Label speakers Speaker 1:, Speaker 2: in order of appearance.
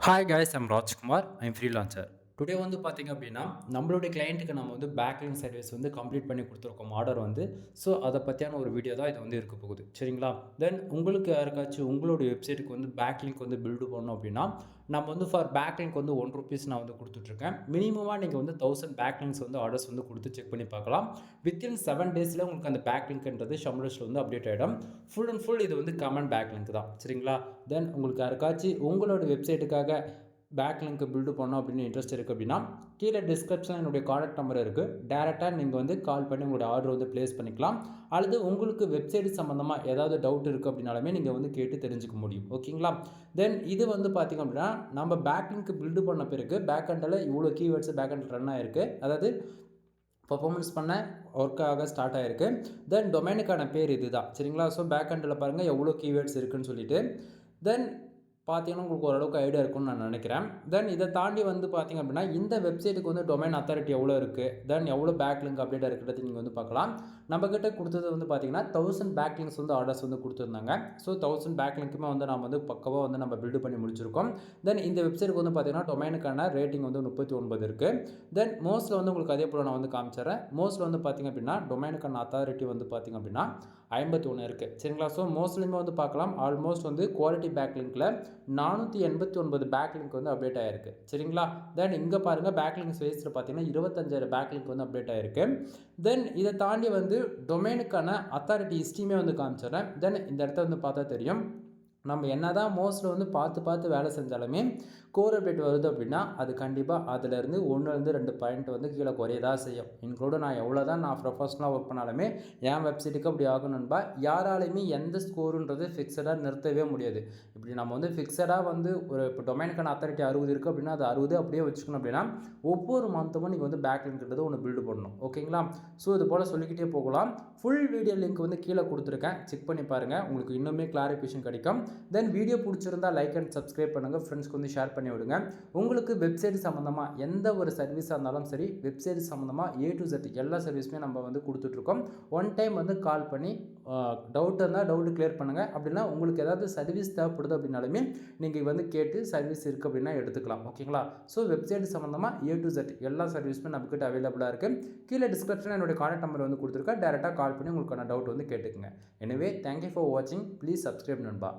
Speaker 1: Hi guys, I'm Rajkumar. I'm freelancer. Today வந்து பார்த்தீங்க அப்படின்னா, நம்மளுடைய கிளையண்ட்டுக்கு நம்ம வந்து பேக்லிங்க் சர்வீஸ் வந்து கம்ப்ளீட் பண்ணி கொடுத்துருக்கோம் ஆர்டர் வந்து. ஸோ அதை பற்றியான ஒரு வீடியோ தான் இது வந்து இருக்க போகுது. சரிங்களா? தென் உங்களுக்கு யாருக்காச்சும் உங்களுடைய வெப்சைட்டுக்கு வந்து பேக்லிங்க் வந்து பில்டு பண்ணணும் அப்படின்னா, நம்ம வந்து ஃபார் பேக்லிங்க் வந்து ₹1 நான் வந்து கொடுத்துட்ருக்கேன். மினிமமாக நீங்கள் வந்து 1000 பேக்லிங்க்ஸ் வந்து ஆர்டர்ஸ் வந்து கொடுத்து செக் பண்ணி பார்க்கலாம். வித்தின் 7 டேஸில் உங்களுக்கு அந்த பேக்லிங்க்ன்றது ஷம்ரஸில் வந்து அப்டேட் ஆகிடும். ஃபுல் அண்ட் ஃபுல் இது வந்து கமெண்ட் பேக்லிங்க் தான். சரிங்களா? தென் உங்களுக்கு யாருக்காச்சும் உங்களோட வெப்சைட்டுக்காக பேக்லிங்க் பில்டு பண்ணோம் அப்படின்னு இன்ட்ரெஸ்ட் இருக்குது அப்படின்னா, கீழே டிஸ்கிரிப்ஷனில் என்னுடைய கான்டாக்ட் நம்பர் இருக்குது. டேரெக்டாக நீங்கள் வந்து கால் பண்ணி உங்களோட ஆர்டர் வந்து ப்ளேஸ் பண்ணிக்கலாம். அல்லது உங்களுக்கு வெப்சைட் சம்மந்தமாக ஏதாவது டவுட் இருக்குது அப்படின்னாலுமே நீங்கள் வந்து கேட்டு தெரிஞ்சுக்க முடியும். ஓகேங்களா? தென் இது வந்து பார்த்திங்க அப்படின்னா, நம்ம பேக்லிங்க் பில்டு பண்ண பிறகு பேக்எண்டில் இவ்வளோ கீவேர்ட்ஸ் பேக்எண்டில் ரன் ஆகிருக்கு. அதாவது பர்ஃபார்மன்ஸ் பண்ண ஒர்க்காக ஸ்டார்ட் ஆகிருக்கு. தென் டொமைனுக்கான பேர் இது தான். சரிங்களா? ஸோ பேக்எண்டில் பாருங்கள் எவ்வளோ கீவேர்ட்ஸ் இருக்குதுன்னு சொல்லிட்டு. தென் பார்த்தீங்கன்னா உங்களுக்கு ஓரளவுக்கு ஐடியா இருக்கும்னு நான் நினைக்கிறேன். தென் இதை தாண்டி வந்து பார்த்தீங்க அப்படின்னா, இந்த வெப்சைட்டுக்கு வந்து டொமைன் அத்தாரிட்டி எவ்வளோ இருக்குது, தென் எவ்வளோ பேக்லிங்க் அப்டேட் இருக்கிறது நீங்கள் வந்து பார்க்கலாம். நம்மக்கிட்ட கொடுத்தது வந்து பார்த்தீங்கன்னா 1000 பேக்லிங்க்ஸ் வந்து ஆர்டர்ஸ் வந்து கொடுத்துருந்தாங்க. ஸோ 1000 பேக்லிங்க்குமே வந்து நம்ம வந்து பக்கவாக வந்து நம்ம பில்டு பண்ணி முடிச்சிருக்கோம். தென் இந்த வெப்சைட்டுக்கு வந்து பார்த்தீங்கன்னா டொமைனுக்கான ரேட்டிங் வந்து 39 இருக்குது. தென் மோஸ்ட்டில் வந்து உங்களுக்கு அதே போல் நான் வந்து காமிச்சிடுறேன். மோஸ்ட்டில் வந்து பார்த்தீங்க அப்படின்னா டொமைனுக்கான அத்தாரிட்டி வந்து பார்த்தீங்க அப்படின்னா 51 இருக்குது. சரிங்களா? ஸோ மோஸ்ட்லியுமே வந்து பார்க்கலாம் ஆல்மோஸ்ட் வந்து குவாலிட்டி பேக்லிங்கில் 489 பேக்லிங்க் வந்து அப்டேட் ஆகிருக்கு. சரிங்களா? தென் இங்கே பாருங்கள் பேக்லிங்க் ஸ்பேஸில் பார்த்தீங்கன்னா 25,000 பேக்லிங்க் வந்து அப்டேட் ஆகிருக்கு. தென் இதை தாண்டி வந்து டொமைனுக்கான அத்தாரிட்டி ஹிஸ்ட்ரியுமே வந்து காமிச்சிடுறேன். தென் இந்த இடத்த வந்து பார்த்தா தெரியும். நம்ம என்ன தான் மோஸ்ட்டில் வந்து பார்த்து வேலை செஞ்சாலுமே கோர் அப்டேட் வருது அப்படின்னா அது கண்டிப்பாக அதிலேருந்து 1லேருந்து 2 பாயிண்ட் வந்து கீழே குறையதான் செய்யும். இன்க்ளூடு நான் எவ்வளோ தான் நான் ப்ரொஃபஷனலாக ஒர்க் பண்ணாலுமே என் வெப்சைட்டுக்கு அப்படி ஆகணும்பா யாராலையுமே எந்த ஸ்கோருன்றது ஃபிக்ஸடாக நிறுத்தவே முடியாது. இப்படி நம்ம வந்து ஃபிக்ஸடாக வந்து ஒரு இப்போ டொமைனுக்கான அத்தாரிட்டி 60 இருக்குது அப்படின்னா அது 60 அப்படியே வச்சுக்கணும் அப்படின்னா ஒவ்வொரு மந்த்தும் நீங்கள் வந்து பேக்லிங்க்ன்றது ஒன்று பில்டு பண்ணணும். ஓகேங்களா? ஸோ இது போல் சொல்லிக்கிட்டே போகலாம். ஃபுல் வீடியோ லிங்க் வந்து கீழே கொடுத்துருக்கேன். செக் பண்ணி பாருங்கள். உங்களுக்கு இன்னுமே கிளாரிஃபிகேஷன் கிடைக்கும். தென் வீடியோ பிடிச்சிருந்தா லைக் அண்ட் சப்ஸ்கிரைப் பண்ணுங்கள். ஃப்ரெண்ட்ஸ்க்கு வந்து ஷேர் பண்ணி விடுங்க. உங்களுக்கு வெப்சைட் சம்மந்தமாக எந்த ஒரு சர்வீஸாக இருந்தாலும் சரி, வெப்சைட் சம்மந்தமாக A to Z எல்லா சர்வீஸுமே நம்ம வந்து கொடுத்துட்ருக்கோம். ஒன் டைம் வந்து கால் பண்ணி டவுட் இருந்தால் டவுட்டு கிளியர் பண்ணுங்கள். அப்படின்னா உங்களுக்கு ஏதாவது சர்வீஸ் தேவைப்படுது அப்படின்னாலுமே நீங்கள் வந்து கேட்டு சர்வீஸ் இருக்குது அப்படின்னா எடுத்துக்கலாம். ஓகேங்களா? ஸோ வெப்சைட் சம்மந்தமாக A to Z எல்லா சர்வீஸுமே நம்மக்கிட்ட அவைலபிளாக இருக்குது. கீழே டிஸ்கிரிப்ஷனில் என்னுடைய கான்டாக்ட் நம்பர் வந்து கொடுத்துருக்கேன். டேரெக்டாக கால் பண்ணி உங்களுக்கான டவுட் வந்து கேட்டுக்குங்க. எனவே தேங்க்யூ ஃபார் வாட்சிங். ப்ளீஸ் சப்ஸ்கிரைப் நண்பா.